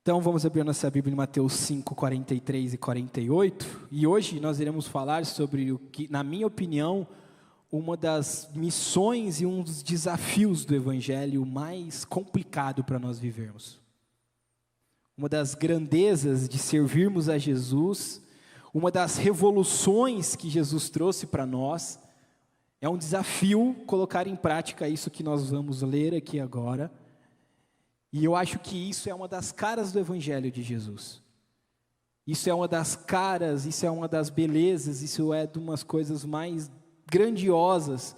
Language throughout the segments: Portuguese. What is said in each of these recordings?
Então vamos abrir nossa Bíblia em Mateus 5, 43 e 48. E hoje nós iremos falar sobre o que, na minha opinião, uma das missões e um dos desafios do Evangelho mais complicado para nós vivermos. Uma das grandezas de servirmos a Jesus, uma das revoluções que Jesus trouxe para nós, é um desafio colocar em prática isso que nós vamos ler aqui agora. E eu acho que isso é uma das caras do Evangelho de Jesus. Isso é uma das caras, isso é uma das belezas, isso é de umas coisas mais grandiosas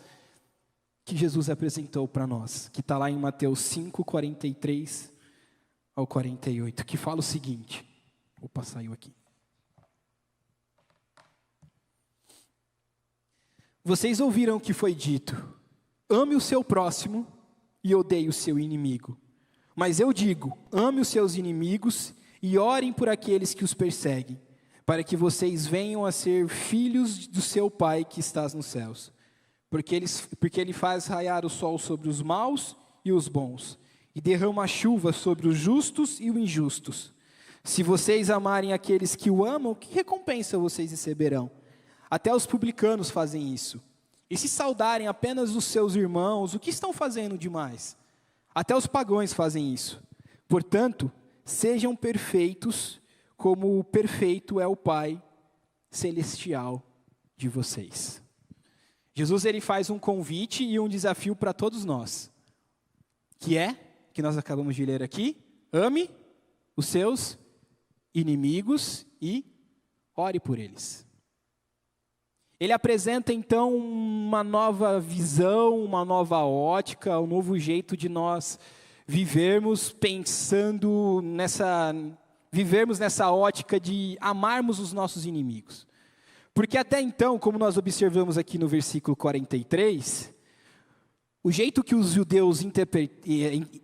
que Jesus apresentou para nós, que está lá em Mateus 5, 43 ao 48, que fala o seguinte. Opa, saiu aqui. Vocês ouviram o que foi dito: ame o seu próximo e odeie o seu inimigo. Mas eu digo, ame os seus inimigos e orem por aqueles que os perseguem, para que vocês venham a ser filhos do seu Pai que está nos céus. Porque ele faz raiar o sol sobre os maus e os bons, e derrama a chuva sobre os justos e os injustos. Se vocês amarem aqueles que o amam, que recompensa vocês receberão? Até os publicanos fazem isso. E se saudarem apenas os seus irmãos, o que estão fazendo demais? Até os pagãos fazem isso. Portanto, sejam perfeitos, como o perfeito é o Pai celestial de vocês. Jesus ele faz um convite e um desafio para todos nós, que nós acabamos de ler aqui: ame os seus inimigos e ore por eles. Ele apresenta então uma nova visão, uma nova ótica, um novo jeito de nós vivermos vivermos nessa ótica de amarmos os nossos inimigos. Porque até então, como nós observamos aqui no versículo 43, o jeito que os judeus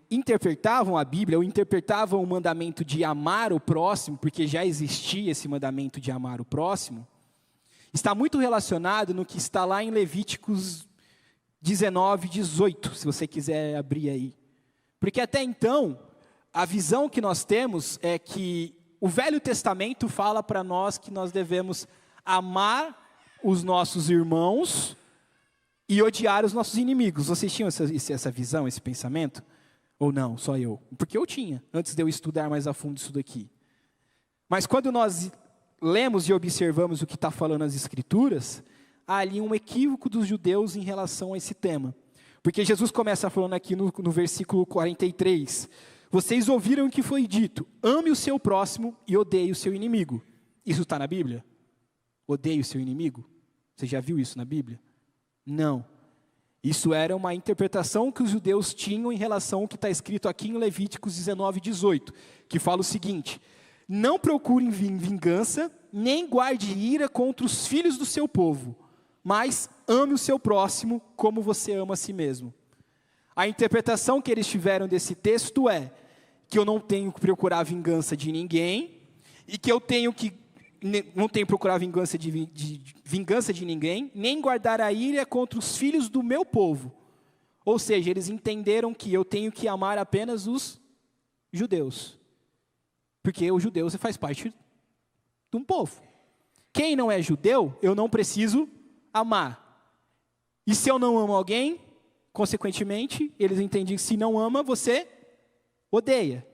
interpretavam a Bíblia, ou interpretavam o mandamento de amar o próximo, porque já existia esse mandamento de amar o próximo, está muito relacionado no que está lá em Levíticos 19, 18, se você quiser abrir aí. Porque até então, a visão que nós temos é que o Velho Testamento fala para nós que nós devemos amar os nossos irmãos e odiar os nossos inimigos. Vocês tinham essa visão, esse pensamento? Ou não, só eu? Porque eu tinha, antes de eu estudar mais a fundo isso daqui. Mas quando nós lemos e observamos o que está falando as Escrituras, há ali um equívoco dos judeus em relação a esse tema. Porque Jesus começa falando aqui no versículo 43, vocês ouviram o que foi dito: ame o seu próximo e odeie o seu inimigo. Isso está na Bíblia? Odeie o seu inimigo? Você já viu isso na Bíblia? Não. Isso era uma interpretação que os judeus tinham em relação ao que está escrito aqui em Levíticos 19, 18, que fala o seguinte: não procurem vingança, nem guarde ira contra os filhos do seu povo, mas ame o seu próximo como você ama a si mesmo. A interpretação que eles tiveram desse texto é que eu não tenho que procurar vingança de ninguém, e que eu não tenho que procurar vingança de ninguém, nem guardar a ira contra os filhos do meu povo. Ou seja, eles entenderam que eu tenho que amar apenas os judeus. Porque o judeu faz parte de um povo. Quem não é judeu, eu não preciso amar. E se eu não amo alguém, consequentemente, eles entendem que se não ama, você odeia.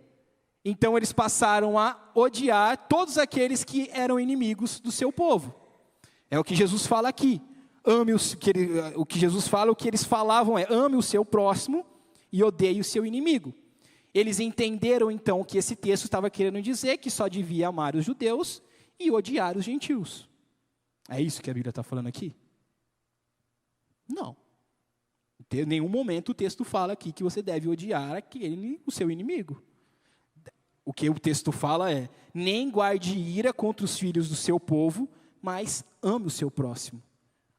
Então eles passaram a odiar todos aqueles que eram inimigos do seu povo. É o que Jesus fala aqui. O que Jesus fala, o que eles falavam é: ame o seu próximo e odeie o seu inimigo. Eles entenderam então que esse texto estava querendo dizer que só devia amar os judeus e odiar os gentios. É isso que a Bíblia está falando aqui? Não. Em nenhum momento o texto fala aqui que você deve odiar o seu inimigo. O que o texto fala é: nem guarde ira contra os filhos do seu povo, mas ame o seu próximo.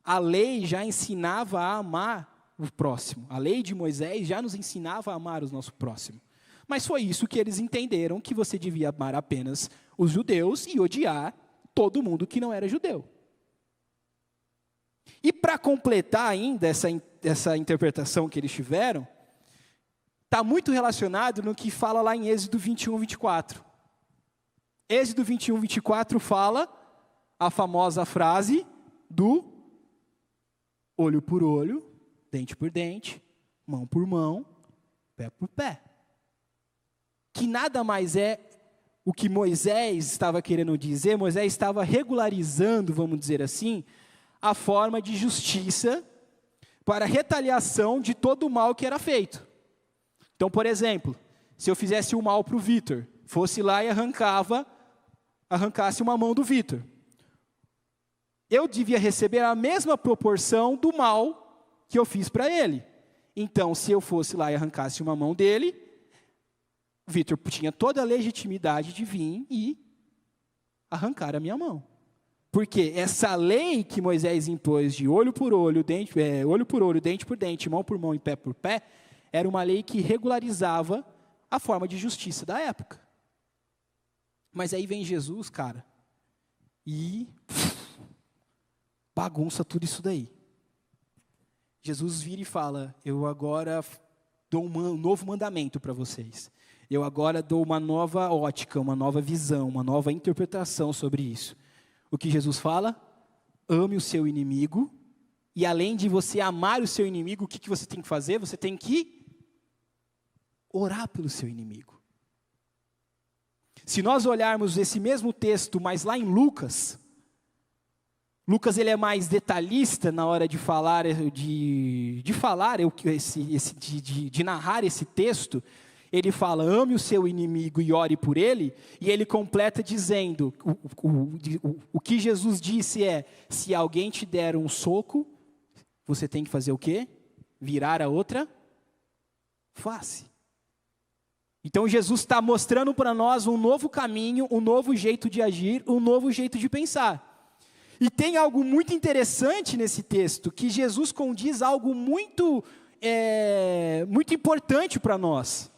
A lei já ensinava a amar o próximo. A lei de Moisés já nos ensinava a amar o nosso próximo. Mas foi isso que eles entenderam, que você devia amar apenas os judeus e odiar todo mundo que não era judeu. E para completar ainda essa interpretação que eles tiveram, está muito relacionado no que fala lá em Êxodo 21, 24. Êxodo 21, 24 fala a famosa frase do olho por olho, dente por dente, mão por mão, pé por pé. Que nada mais é o que Moisés estava querendo dizer. Moisés estava regularizando, vamos dizer assim, a forma de justiça para a retaliação de todo o mal que era feito. Então, por exemplo, se eu fizesse o mal para o Vitor, fosse lá e arrancasse uma mão do Vitor, eu devia receber a mesma proporção do mal que eu fiz para ele. Então, se eu fosse lá e arrancasse uma mão dele, Vitor tinha toda a legitimidade de vir e arrancar a minha mão. Porque essa lei que Moisés impôs de olho por olho, dente por dente, mão por mão e pé por pé, era uma lei que regularizava a forma de justiça da época. Mas aí vem Jesus, cara, e bagunça tudo isso daí. Jesus vira e fala: eu agora dou um novo mandamento para vocês. Eu agora dou uma nova ótica, uma nova visão, uma nova interpretação sobre isso. O que Jesus fala? Ame o seu inimigo. E além de você amar o seu inimigo, o que você tem que fazer? Você tem que orar pelo seu inimigo. Se nós olharmos esse mesmo texto, mas lá em Lucas, ele é mais detalhista na hora de falar, de narrar esse texto. Ele fala: ame o seu inimigo e ore por ele, e ele completa dizendo, o que Jesus disse é: se alguém te der um soco, você tem que fazer o quê? Virar a outra face. Então Jesus está mostrando para nós um novo caminho, um novo jeito de agir, um novo jeito de pensar. E tem algo muito interessante nesse texto, que Jesus condiz algo muito importante para nós.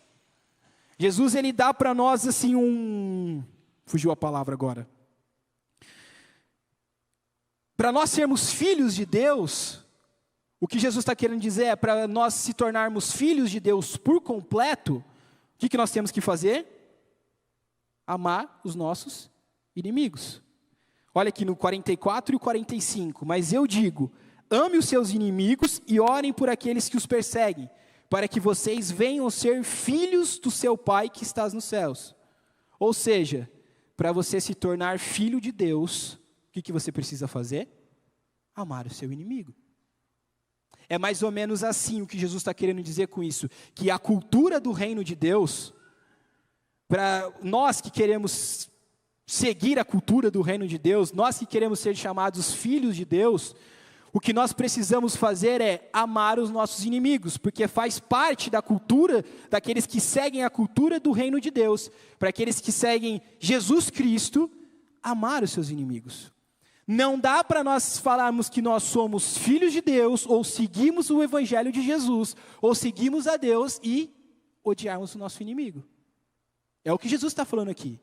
Jesus, ele dá para nós assim fugiu a palavra agora. Para nós sermos filhos de Deus, o que Jesus está querendo dizer é, para nós se tornarmos filhos de Deus por completo, o que nós temos que fazer? Amar os nossos inimigos. Olha aqui no 44 e o 45. Mas eu digo: ame os seus inimigos e orem por aqueles que os perseguem, para que vocês venham ser filhos do seu Pai que está nos céus. Ou seja, para você se tornar filho de Deus, o que você precisa fazer? Amar o seu inimigo. É mais ou menos assim o que Jesus está querendo dizer com isso, que a cultura do reino de Deus, para nós que queremos seguir a cultura do reino de Deus, nós que queremos ser chamados filhos de Deus, o que nós precisamos fazer é amar os nossos inimigos, porque faz parte da cultura daqueles que seguem a cultura do reino de Deus, para aqueles que seguem Jesus Cristo, amar os seus inimigos. Não dá para nós falarmos que nós somos filhos de Deus, ou seguimos o evangelho de Jesus, ou seguimos a Deus e odiarmos o nosso inimigo. É o que Jesus está falando aqui.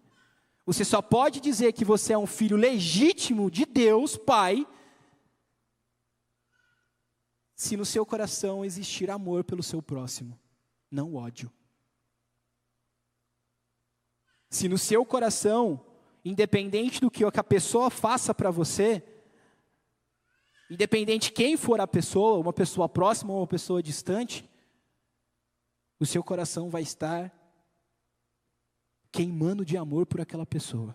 Você só pode dizer que você é um filho legítimo de Deus, Pai, se no seu coração existir amor pelo seu próximo, não ódio. Se no seu coração, independente do que a pessoa faça para você, independente quem for a pessoa, uma pessoa próxima ou uma pessoa distante, o seu coração vai estar queimando de amor por aquela pessoa.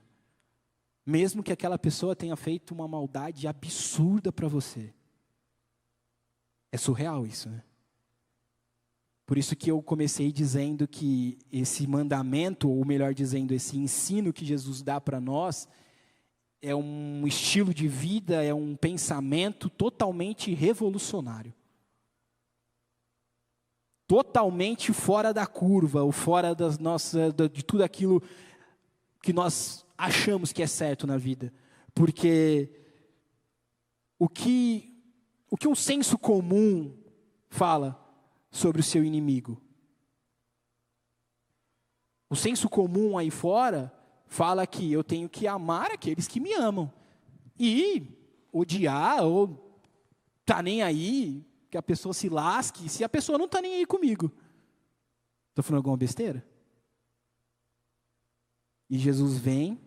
Mesmo que aquela pessoa tenha feito uma maldade absurda para você. É surreal isso, né? Por isso que eu comecei dizendo que esse mandamento, ou melhor dizendo, esse ensino que Jesus dá para nós, é um estilo de vida, é um pensamento totalmente revolucionário. Totalmente fora da curva, ou fora de tudo aquilo que nós achamos que é certo na vida. Porque o que um senso comum fala sobre o seu inimigo? O senso comum aí fora fala que eu tenho que amar aqueles que me amam. E odiar, ou tá nem aí, que a pessoa se lasque, se a pessoa não tá nem aí comigo. Estou falando alguma besteira? E Jesus vem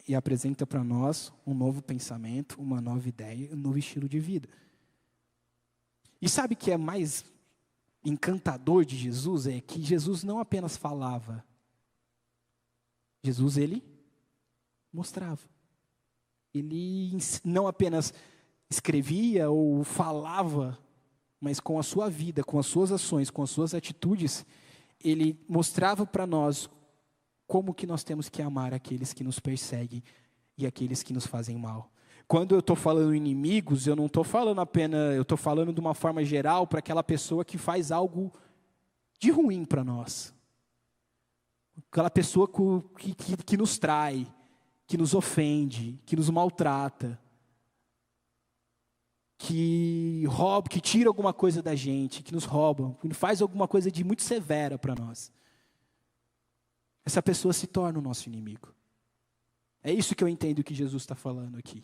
e apresenta para nós um novo pensamento, uma nova ideia, um novo estilo de vida. E sabe o que é mais encantador de Jesus? É que Jesus não apenas falava, Jesus, ele mostrava. Ele não apenas escrevia ou falava, mas com a sua vida, com as suas ações, com as suas atitudes, ele mostrava para nós como que nós temos que amar aqueles que nos perseguem e aqueles que nos fazem mal. Quando eu estou falando inimigos, eu não estou falando apenas, eu estou falando de uma forma geral para aquela pessoa que faz algo de ruim para nós. Aquela pessoa que nos trai, que nos ofende, que nos maltrata, que rouba, que tira alguma coisa da gente, que nos rouba, que faz alguma coisa de muito severa para nós. Essa pessoa se torna o nosso inimigo. É isso que eu entendo que Jesus está falando aqui.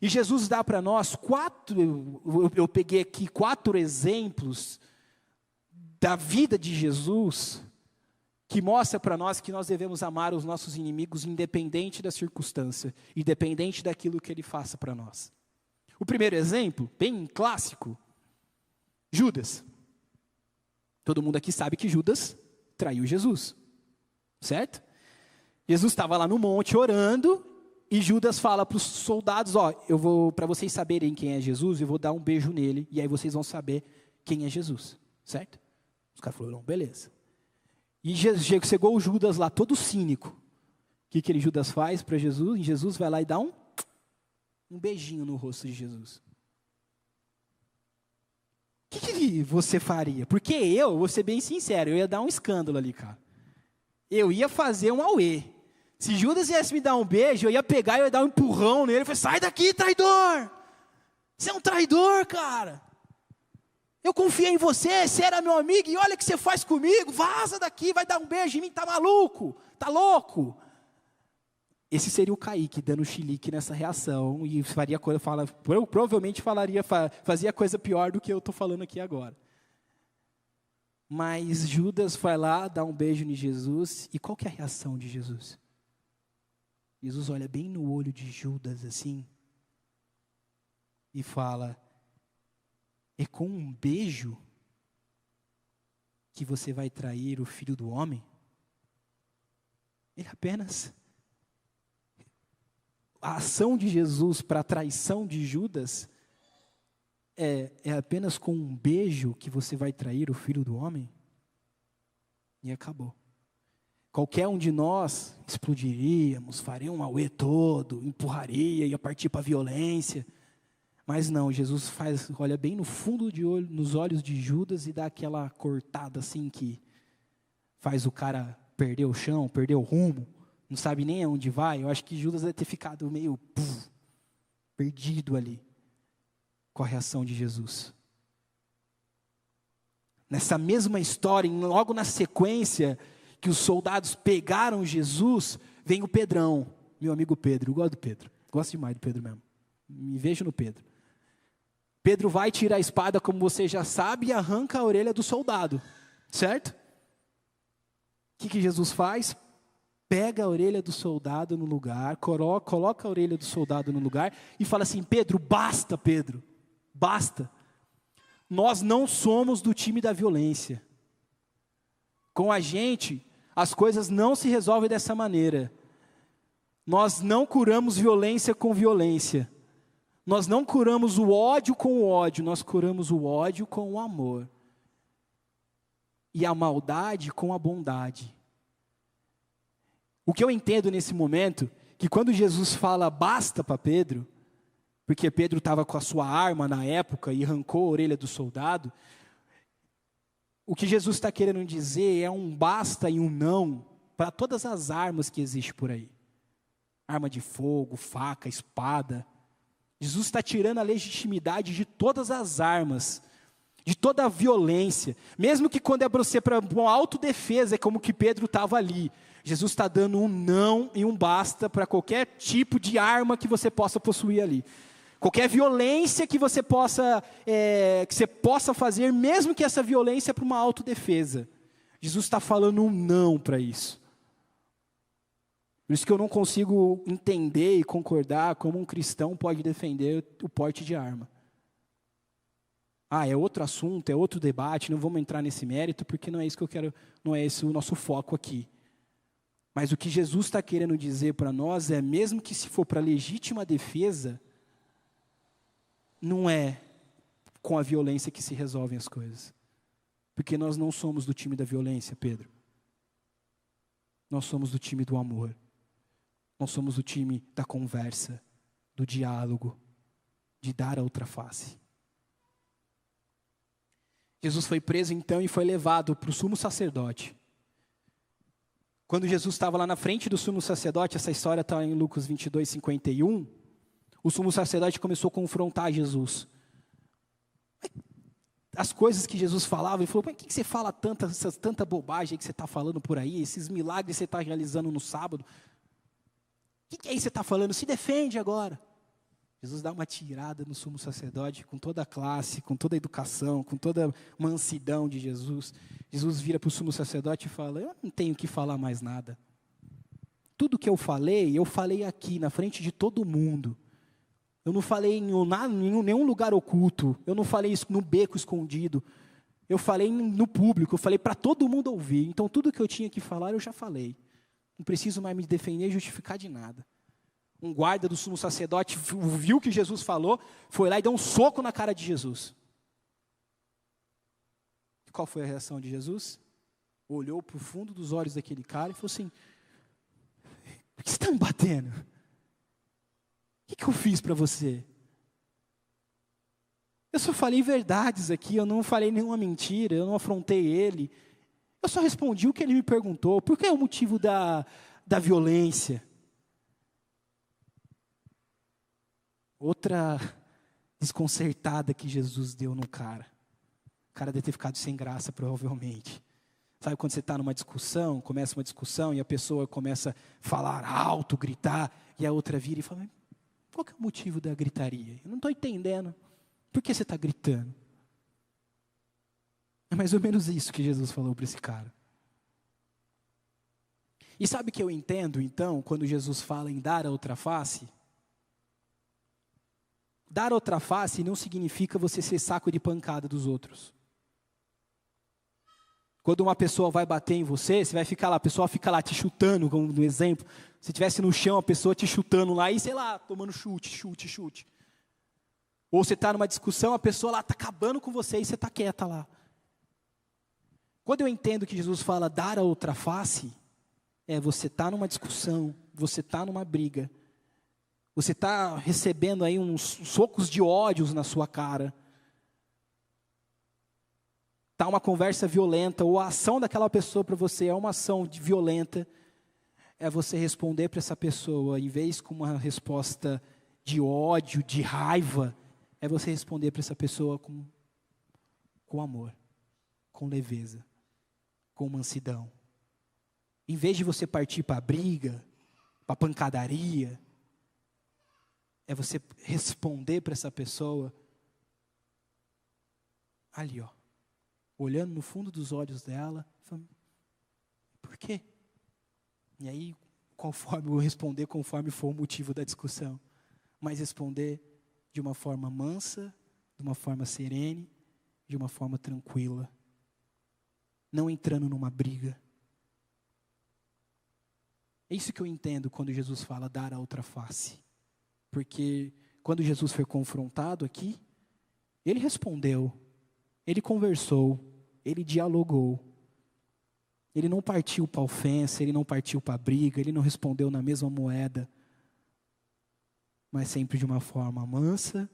E Jesus dá para nós eu peguei aqui 4 exemplos da vida de Jesus, que mostra para nós que nós devemos amar os nossos inimigos independente da circunstância, independente daquilo que ele faça para nós. O primeiro exemplo, bem clássico, Judas. Todo mundo aqui sabe que Judas traiu Jesus, certo? Jesus estava lá no monte orando, e Judas fala para os soldados, eu vou, para vocês saberem quem é Jesus, eu vou dar um beijo nele, e aí vocês vão saber quem é Jesus, certo? Os caras falaram, beleza. E chegou o Judas lá, todo cínico. O que Judas faz para Jesus? E Jesus vai lá e dá um beijinho no rosto de Jesus. O que você faria? Porque eu vou ser bem sincero, eu ia dar um escândalo ali, cara. Eu ia fazer um auê. Se Judas viesse me dar um beijo, eu ia pegar e eu ia dar um empurrão nele. Eu falei, sai daqui, traidor! Você é um traidor, cara. Eu confiei em você, você era meu amigo, e olha o que você faz comigo. Vaza daqui, vai dar um beijo em mim, tá maluco? Tá louco? Esse seria o Kaique dando chilique nessa reação, e faria coisa, provavelmente fazia coisa pior do que eu estou falando aqui agora. Mas Judas vai lá, dá um beijo em Jesus, e qual que é a reação de Jesus? Jesus olha bem no olho de Judas assim, e fala, é com um beijo que você vai trair o Filho do Homem? Ele apenas... A ação de Jesus para a traição de Judas é apenas com um beijo que você vai trair o Filho do Homem? E acabou. Qualquer um de nós explodiríamos, faria um auê todo, empurraria, ia partir para a violência. Mas não, Jesus olha bem no fundo de olho, nos olhos de Judas e dá aquela cortada assim que faz o cara perder o chão, perder o rumo. Não sabe nem aonde vai. Eu acho que Judas deve ter ficado meio perdido ali com a reação de Jesus. Nessa mesma história, logo na sequência que os soldados pegaram Jesus, vem o Pedrão, meu amigo Pedro. Eu gosto do Pedro, gosto demais do Pedro mesmo. Me vejo no Pedro. Pedro vai tirar a espada, como você já sabe, e arranca a orelha do soldado, certo? O que Jesus faz? Pega a orelha do soldado no lugar, coloca a orelha do soldado no lugar e fala assim, Pedro, basta. Nós não somos do time da violência. Com a gente, as coisas não se resolvem dessa maneira. Nós não curamos violência com violência. Nós não curamos o ódio com o ódio, nós curamos o ódio com o amor. E a maldade com a bondade. O que eu entendo nesse momento, que quando Jesus fala basta para Pedro, porque Pedro estava com a sua arma na época e arrancou a orelha do soldado, o que Jesus está querendo dizer é um basta e um não para todas as armas que existem por aí. Arma de fogo, faca, espada. Jesus está tirando a legitimidade de todas as armas, de toda a violência. Mesmo que quando é você para uma autodefesa, é como que Pedro estava ali. Jesus está dando um não e um basta para qualquer tipo de arma que você possa possuir ali. Qualquer violência que você possa fazer, mesmo que essa violência é para uma autodefesa. Jesus está falando um não para isso. Por isso que eu não consigo entender e concordar como um cristão pode defender o porte de arma. É outro assunto, é outro debate, não vamos entrar nesse mérito, porque não é isso que eu quero, não é esse o nosso foco aqui. Mas o que Jesus está querendo dizer para nós é, mesmo que se for para legítima defesa, não é com a violência que se resolvem as coisas. Porque nós não somos do time da violência, Pedro. Nós somos do time do amor. Nós somos do time da conversa, do diálogo, de dar a outra face. Jesus foi preso então e foi levado para o sumo sacerdote. Quando Jesus estava lá na frente do sumo sacerdote, essa história está em Lucas 22, 51, o sumo sacerdote começou a confrontar Jesus. As coisas que Jesus falava, ele falou, por que você fala tanta bobagem que você está falando por aí, esses milagres que você está realizando no sábado? O que é isso que você está falando? Se defende agora. Jesus dá uma tirada no sumo sacerdote, com toda a classe, com toda a educação, com toda a mansidão de Jesus. Jesus vira para o sumo sacerdote e fala, eu não tenho que falar mais nada. Tudo que eu falei aqui, na frente de todo mundo. Eu não falei em nenhum lugar oculto. Eu não falei isso no beco escondido. Eu falei no público, eu falei para todo mundo ouvir. Então tudo que eu tinha que falar, eu já falei. Não preciso mais me defender e justificar de nada. Um guarda do sumo sacerdote viu o que Jesus falou, foi lá e deu um soco na cara de Jesus. E qual foi a reação de Jesus? Olhou para o fundo dos olhos daquele cara e falou assim, por que você está me batendo? O que eu fiz para você? Eu só falei verdades aqui, eu não falei nenhuma mentira, eu não afrontei ele. Eu só respondi o que ele me perguntou. Por que é o motivo da violência? Outra desconcertada que Jesus deu no cara. O cara deve ter ficado sem graça, provavelmente. Sabe quando você está numa discussão, começa uma discussão e a pessoa começa a falar alto, gritar, e a outra vira e fala, qual que é o motivo da gritaria? Eu não estou entendendo. Por que você está gritando? É mais ou menos isso que Jesus falou para esse cara. E sabe o que eu entendo, então, quando Jesus fala em dar a outra face? Dar outra face não significa você ser saco de pancada dos outros. Quando uma pessoa vai bater em você, você vai ficar lá, a pessoa fica lá te chutando, como no exemplo. Se estivesse no chão, a pessoa te chutando lá e, sei lá, tomando chute. Ou você está numa discussão, a pessoa lá está acabando com você e você está quieta lá. Quando eu entendo que Jesus fala dar a outra face, você está numa discussão, você está numa briga, você está recebendo aí uns socos de ódios na sua cara. Está uma conversa violenta, ou a ação daquela pessoa para você é uma ação violenta. É você responder para essa pessoa, em vez com uma resposta de ódio, de raiva, é você responder para essa pessoa com amor, com leveza, com mansidão. Em vez de você partir para a briga, para a pancadaria, é você responder para essa pessoa ali, olhando no fundo dos olhos dela, falando, por quê? E aí, conforme eu responder, conforme for o motivo da discussão, mas responder de uma forma mansa, de uma forma serene, de uma forma tranquila, não entrando numa briga. É isso que eu entendo quando Jesus fala dar a outra face. Porque quando Jesus foi confrontado aqui, ele respondeu, ele conversou, ele dialogou. Ele não partiu para a ofensa, ele não partiu para a briga, ele não respondeu na mesma moeda, mas sempre de uma forma mansa,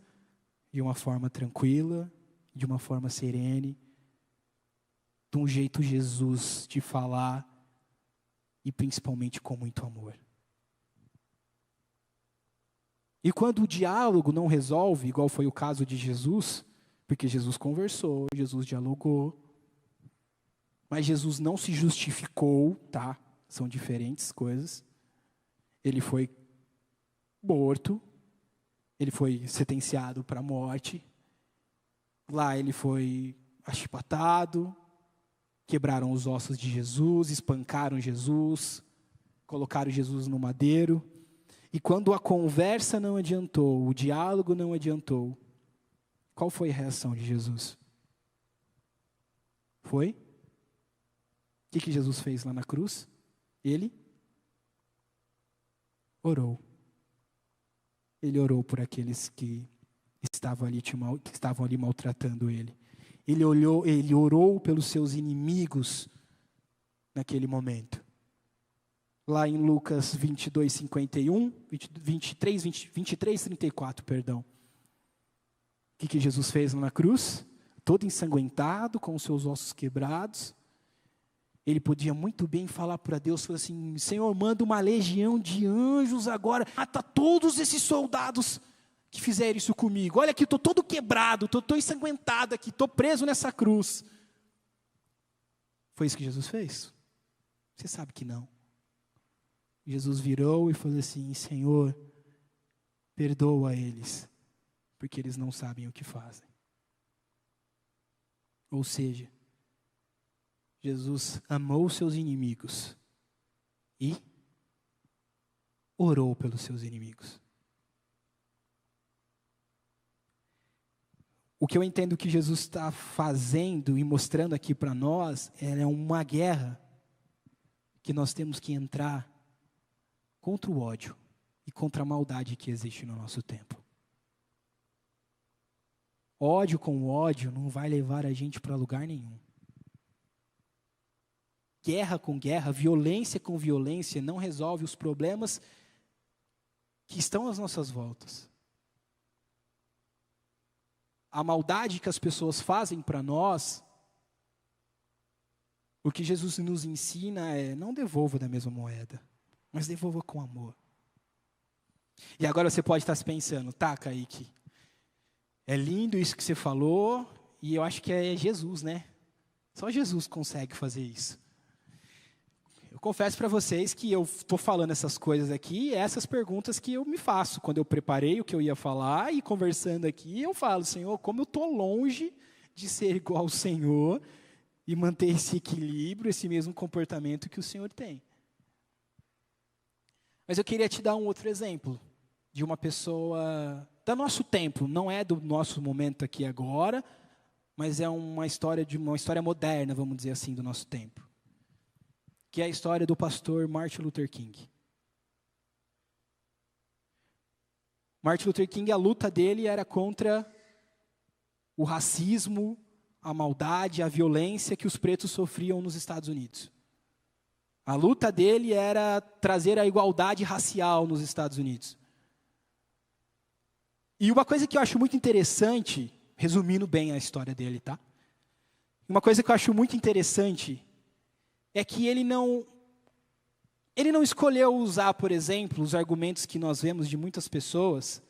de uma forma tranquila, de uma forma serene, de um jeito Jesus de falar e principalmente com muito amor. E quando o diálogo não resolve, igual foi o caso de Jesus, porque Jesus conversou, Jesus dialogou, mas Jesus não se justificou, tá? São diferentes coisas. Ele foi morto, ele foi sentenciado para a morte, lá ele foi achipatado, quebraram os ossos de Jesus, espancaram Jesus, colocaram Jesus no madeiro. E quando a conversa não adiantou, o diálogo não adiantou, qual foi a reação de Jesus? Foi? O que Jesus fez lá na cruz? Ele orou. Ele orou por aqueles que estavam ali maltratando ele. Ele orou pelos seus inimigos naquele momento. Lá em Lucas 22, 51, 23, 34, perdão. O que Jesus fez lá na cruz? Todo ensanguentado, com os seus ossos quebrados. Ele podia muito bem falar para Deus, falar assim: Senhor, manda uma legião de anjos agora, mata todos esses soldados que fizeram isso comigo. Olha aqui, estou todo quebrado, estou ensanguentado aqui, estou preso nessa cruz. Foi isso que Jesus fez? Você sabe que não. Jesus virou e falou assim: Senhor, perdoa eles, porque eles não sabem o que fazem. Ou seja, Jesus amou seus inimigos e orou pelos seus inimigos. O que eu entendo que Jesus está fazendo e mostrando aqui para nós é uma guerra que nós temos que entrar contra o ódio e contra a maldade que existe no nosso tempo. Ódio com ódio não vai levar a gente para lugar nenhum. Guerra com guerra, violência com violência não resolve os problemas que estão às nossas voltas. A maldade que as pessoas fazem para nós, o que Jesus nos ensina é: não devolva da mesma moeda, mas devolva com amor. E agora você pode estar se pensando: tá, Kaique, é lindo isso que você falou, e eu acho que é Jesus, né? Só Jesus consegue fazer isso. Eu confesso para vocês que eu estou falando essas coisas aqui, essas perguntas que eu me faço. Quando eu preparei o que eu ia falar e conversando aqui, eu falo: Senhor, como eu estou longe de ser igual ao Senhor e manter esse equilíbrio, esse mesmo comportamento que o Senhor tem. Mas eu queria te dar um outro exemplo de uma pessoa do nosso tempo, não é do nosso momento aqui agora, mas é uma história moderna, vamos dizer assim, do nosso tempo. Que é a história do pastor Martin Luther King. Martin Luther King, a luta dele era contra o racismo, a maldade, a violência que os pretos sofriam nos Estados Unidos. A luta dele era trazer a igualdade racial nos Estados Unidos. E uma coisa que eu acho muito interessante, resumindo bem a história dele, tá? Uma coisa que eu acho muito interessante é que ele não escolheu usar, por exemplo, os argumentos que nós vemos de muitas pessoas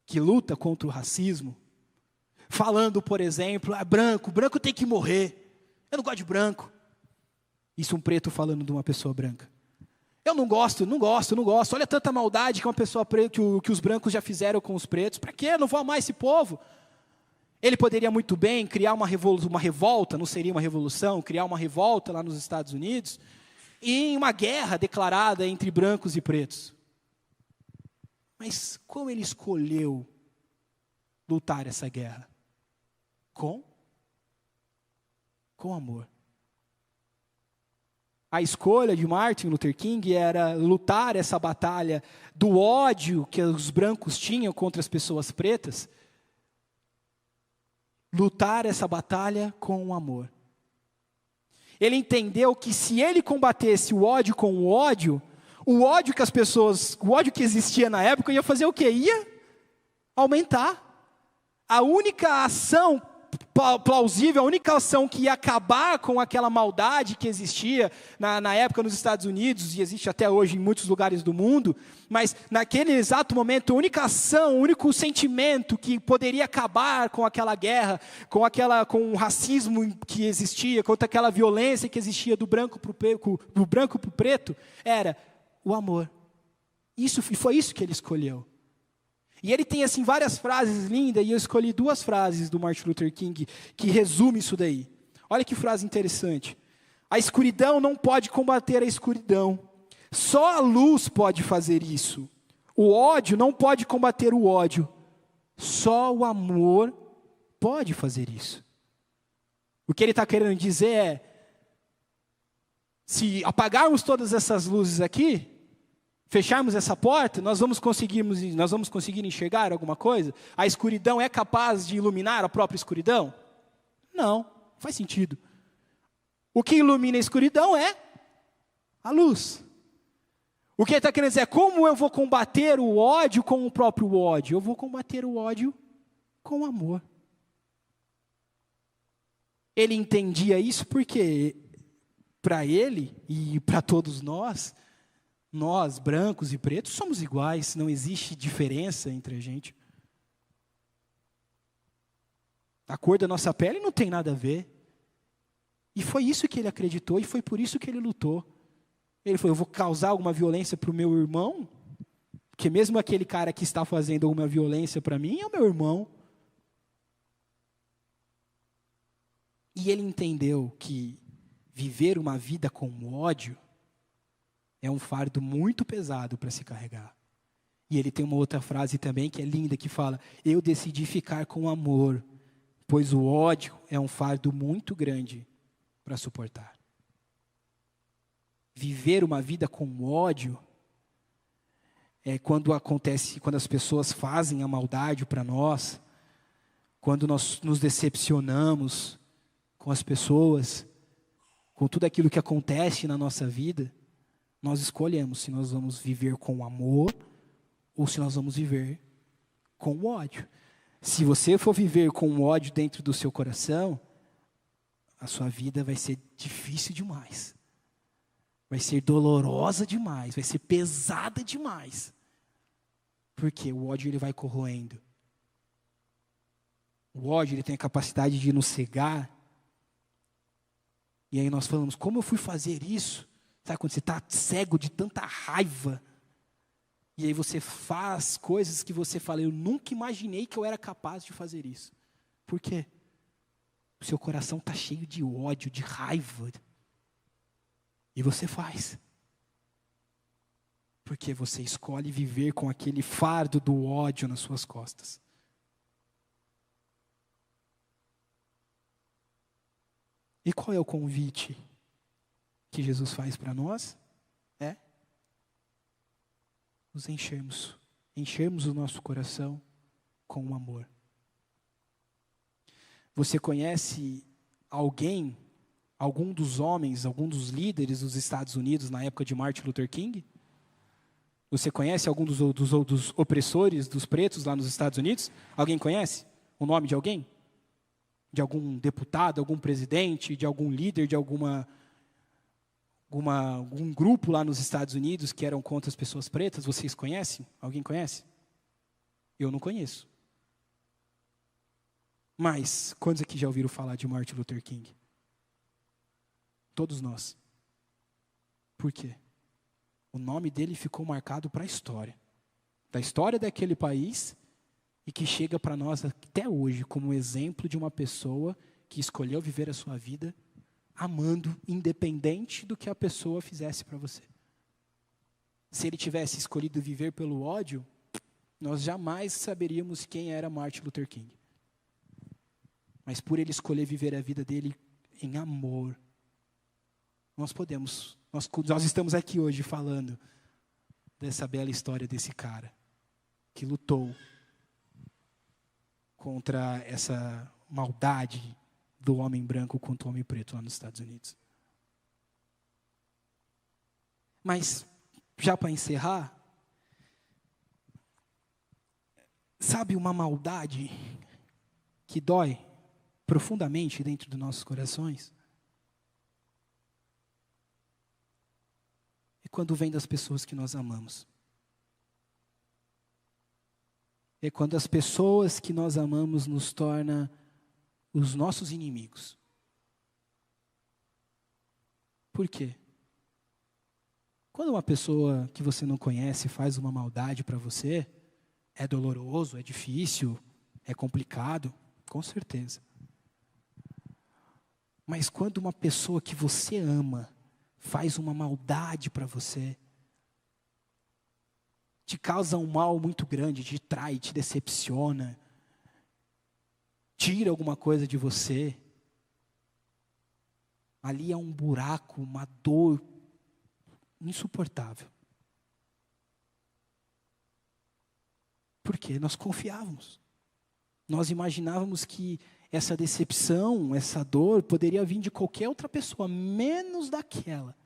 que lutam contra o racismo, falando, por exemplo: branco tem que morrer, eu não gosto de branco. Isso um preto falando de uma pessoa branca. Eu não gosto, olha tanta maldade que uma pessoa preta, que os brancos já fizeram com os pretos, para quê? Eu não vou amar esse povo. Ele poderia muito bem criar uma revolta, não seria uma revolução, criar uma revolta lá nos Estados Unidos, e uma guerra declarada entre brancos e pretos. Mas como ele escolheu lutar essa guerra? Com amor. A escolha de Martin Luther King era lutar essa batalha do ódio que os brancos tinham contra as pessoas pretas, lutar essa batalha com o amor. Ele entendeu que se ele combatesse o ódio com o ódio que existia na época ia fazer o quê? Ia aumentar. A única ação plausível, a única ação que ia acabar com aquela maldade que existia na época nos Estados Unidos, e existe até hoje em muitos lugares do mundo, mas naquele exato momento, a única ação, o único sentimento que poderia acabar com aquela guerra, com o racismo que existia, contra aquela violência que existia do branco para o preto, era o amor. E foi isso que ele escolheu. E ele tem assim várias frases lindas, e eu escolhi 2 frases do Martin Luther King que resumem isso daí. Olha que frase interessante. A escuridão não pode combater a escuridão. Só a luz pode fazer isso. O ódio não pode combater o ódio. Só o amor pode fazer isso. O que ele está querendo dizer é, se apagarmos todas essas luzes aqui, fecharmos essa porta, nós vamos conseguir enxergar alguma coisa? A escuridão é capaz de iluminar a própria escuridão? Não, faz sentido. O que ilumina a escuridão é a luz. O que ele está querendo dizer é, como eu vou combater o ódio com o próprio ódio? Eu vou combater o ódio com o amor. Ele entendia isso porque, para ele e para todos nós, brancos e pretos, somos iguais, não existe diferença entre a gente. A cor da nossa pele não tem nada a ver. E foi isso que ele acreditou e foi por isso que ele lutou. Ele falou, eu vou causar alguma violência para o meu irmão? Porque mesmo aquele cara que está fazendo alguma violência para mim é o meu irmão. E ele entendeu que viver uma vida com ódio é um fardo muito pesado para se carregar. E ele tem uma outra frase também que é linda, que fala, eu decidi ficar com amor, pois o ódio é um fardo muito grande para suportar. Viver uma vida com ódio é quando as pessoas fazem a maldade para nós, quando nós nos decepcionamos com as pessoas, com tudo aquilo que acontece na nossa vida, nós escolhemos se nós vamos viver com amor ou se nós vamos viver com ódio. Se você for viver com ódio dentro do seu coração, a sua vida vai ser difícil demais. Vai ser dolorosa demais, vai ser pesada demais. Porque o ódio ele vai corroendo. O ódio ele tem a capacidade de nos cegar. E aí nós falamos, como eu fui fazer isso? Sabe quando você está cego de tanta raiva? E aí você faz coisas que você fala, eu nunca imaginei que eu era capaz de fazer isso. Por quê? O seu coração está cheio de ódio, de raiva. E você faz. Porque você escolhe viver com aquele fardo do ódio nas suas costas. E qual é o convite que Jesus faz para nós? É nos enchermos o nosso coração com o amor. Você conhece algum dos homens, algum dos líderes dos Estados Unidos na época de Martin Luther King? Você conhece algum dos opressores dos pretos lá nos Estados Unidos? Alguém conhece o nome de alguém? De algum deputado, algum presidente, de algum líder, de algum grupo lá nos Estados Unidos que eram contra as pessoas pretas? Vocês conhecem? Alguém conhece? Eu não conheço. Mas, quantos aqui já ouviram falar de Martin Luther King? Todos nós. Por quê? O nome dele ficou marcado para a história. Da história daquele país e que chega para nós até hoje como exemplo de uma pessoa que escolheu viver a sua vida amando, independente do que a pessoa fizesse para você. Se ele tivesse escolhido viver pelo ódio, nós jamais saberíamos quem era Martin Luther King. Mas por ele escolher viver a vida dele em amor, nós estamos aqui hoje falando dessa bela história desse cara que lutou contra essa maldade do homem branco contra o homem preto lá nos Estados Unidos. Mas, já para encerrar, sabe uma maldade que dói profundamente dentro dos nossos corações? É quando vem das pessoas que nós amamos. É quando as pessoas que nós amamos nos tornam os nossos inimigos. Por quê? Quando uma pessoa que você não conhece faz uma maldade para você, é doloroso, é difícil, é complicado, com certeza. Mas quando uma pessoa que você ama faz uma maldade para você, te causa um mal muito grande, te trai, te decepciona, tira alguma coisa de você, ali é um buraco, uma dor insuportável. Porque nós confiávamos. Nós imaginávamos que essa decepção, essa dor, poderia vir de qualquer outra pessoa, menos daquela.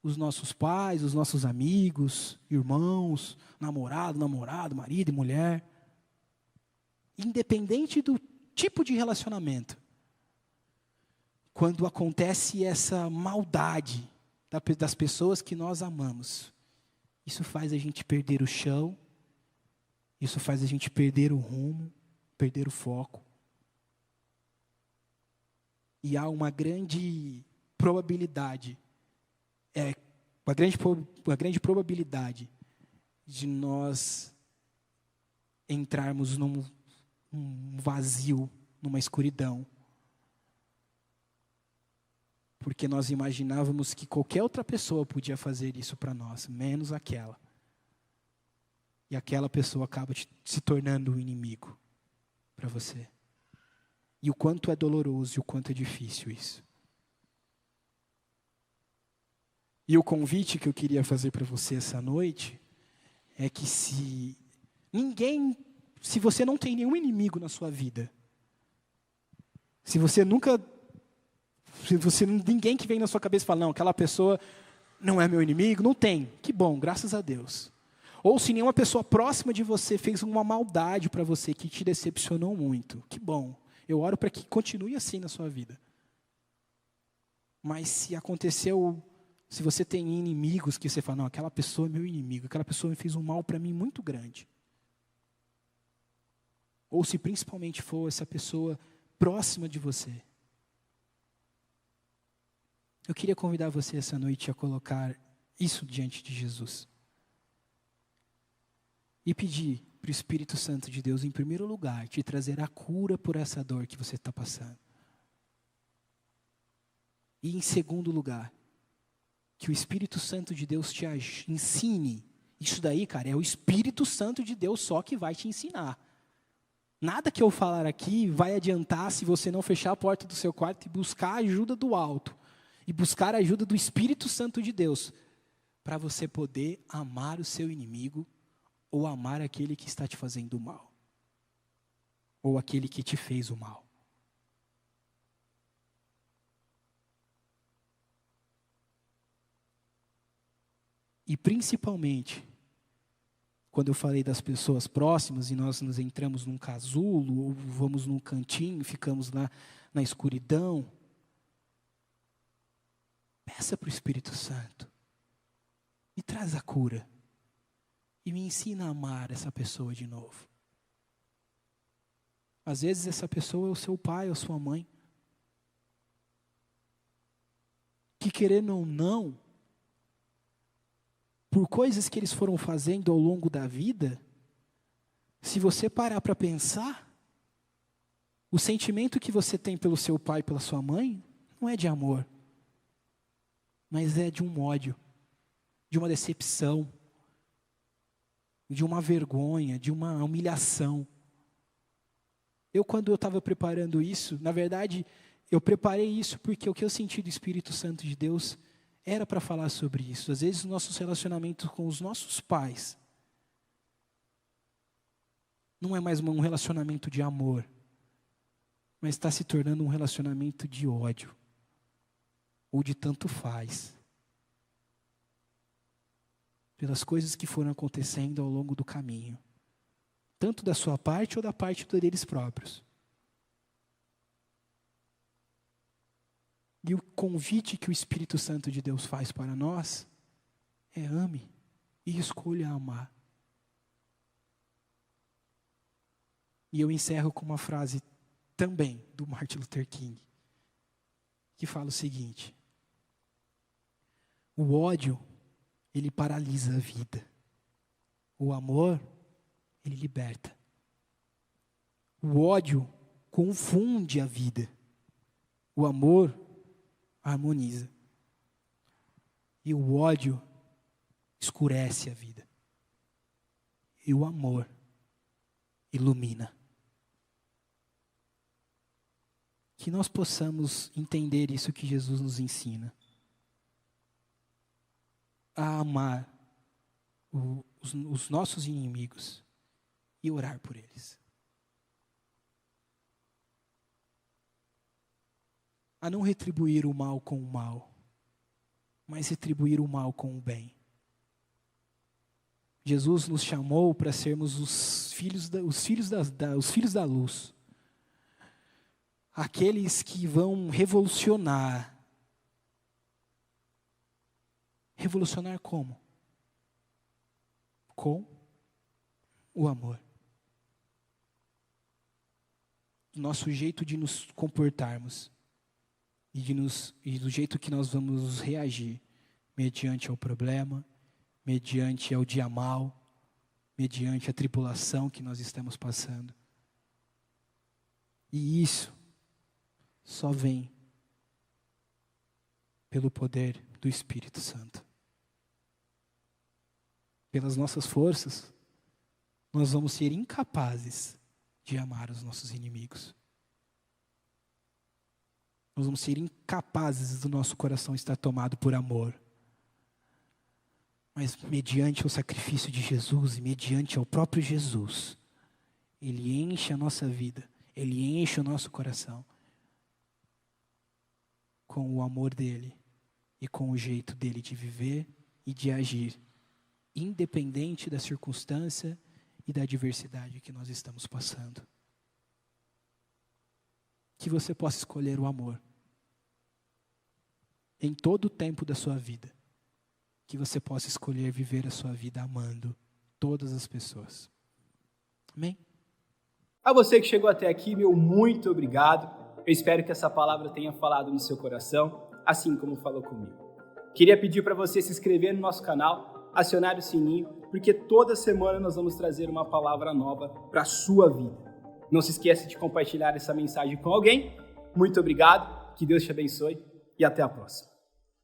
Os nossos pais, os nossos amigos, irmãos, namorado, marido e mulher. Independente do tipo de relacionamento. Quando acontece essa maldade das pessoas que nós amamos, isso faz a gente perder o chão, isso faz a gente perder o rumo, perder o foco. E há uma grande probabilidade, uma grande probabilidade de nós entrarmos num vazio, numa escuridão. Porque nós imaginávamos que qualquer outra pessoa podia fazer isso para nós, menos aquela. E aquela pessoa acaba se tornando um inimigo para você. E o quanto é doloroso e o quanto é difícil isso. E o convite que eu queria fazer para você essa noite é que se você não tem nenhum inimigo na sua vida, ninguém que vem na sua cabeça e fala, não, aquela pessoa não é meu inimigo, não tem. Que bom, graças a Deus. Ou se nenhuma pessoa próxima de você fez uma maldade para você que te decepcionou muito. Que bom. Eu oro para que continue assim na sua vida. Mas se você tem inimigos que você fala, não, aquela pessoa é meu inimigo, aquela pessoa fez um mal para mim muito grande. Ou se principalmente for essa pessoa próxima de você. Eu queria convidar você essa noite a colocar isso diante de Jesus. E pedir para o Espírito Santo de Deus, em primeiro lugar, te trazer a cura por essa dor que você está passando. E em segundo lugar, que o Espírito Santo de Deus te ensine. Isso daí, cara, é o Espírito Santo de Deus só que vai te ensinar. Nada que eu falar aqui vai adiantar se você não fechar a porta do seu quarto e buscar a ajuda do alto. E buscar a ajuda do Espírito Santo de Deus. Para você poder amar o seu inimigo ou amar aquele que está te fazendo mal. Ou aquele que te fez o mal. E principalmente, quando eu falei das pessoas próximas e nós nos entramos num casulo, ou vamos num cantinho, ficamos lá na escuridão, peça para o Espírito Santo, me traz a cura e me ensina a amar essa pessoa de novo. Às vezes essa pessoa é o seu pai ou a sua mãe, que querendo ou não, por coisas que eles foram fazendo ao longo da vida, se você parar para pensar, o sentimento que você tem pelo seu pai e pela sua mãe, não é de amor, mas é de um ódio, de uma decepção, de uma vergonha, de uma humilhação. Quando eu estava preparando isso, na verdade, eu preparei isso porque o que eu senti do Espírito Santo de Deus era para falar sobre isso. Às vezes, os nossos relacionamentos com os nossos pais não é mais um relacionamento de amor, mas está se tornando um relacionamento de ódio, ou de tanto faz, pelas coisas que foram acontecendo ao longo do caminho, tanto da sua parte ou da parte deles próprios. E o convite que o Espírito Santo de Deus faz para nós é ame e escolha amar. E eu encerro com uma frase também do Martin Luther King, que fala o seguinte: o ódio, ele paralisa a vida. O amor, ele liberta. O ódio confunde a vida. O amor harmoniza. E o ódio escurece a vida. e o amor ilumina. Que nós possamos entender isso que Jesus nos ensina. A amar os nossos inimigos e orar por eles. A não retribuir o mal com o mal, mas retribuir o mal com o bem. Jesus nos chamou para sermos os filhos da luz. Aqueles que vão revolucionar. Revolucionar como? Com o amor. Nosso jeito de nos comportarmos e do jeito que nós vamos reagir mediante ao problema, mediante ao dia mal, mediante a tribulação que nós estamos passando. E isso só vem pelo poder do Espírito Santo. Pelas nossas forças, nós vamos ser incapazes de amar os nossos inimigos. Nós vamos ser incapazes do nosso coração estar tomado por amor. Mas mediante o sacrifício de Jesus e mediante ao próprio Jesus, Ele enche a nossa vida, Ele enche o nosso coração com o amor dEle e com o jeito dEle de viver e de agir, independente da circunstância e da adversidade que nós estamos passando. Que você possa escolher o amor em todo o tempo da sua vida. Que você possa escolher viver a sua vida amando todas as pessoas. Amém? A você que chegou até aqui, meu muito obrigado. Eu espero que essa palavra tenha falado no seu coração, assim como falou comigo. Queria pedir para você se inscrever no nosso canal, acionar o sininho, porque toda semana nós vamos trazer uma palavra nova para a sua vida. Não se esqueça de compartilhar essa mensagem com alguém. Muito obrigado, que Deus te abençoe e até a próxima.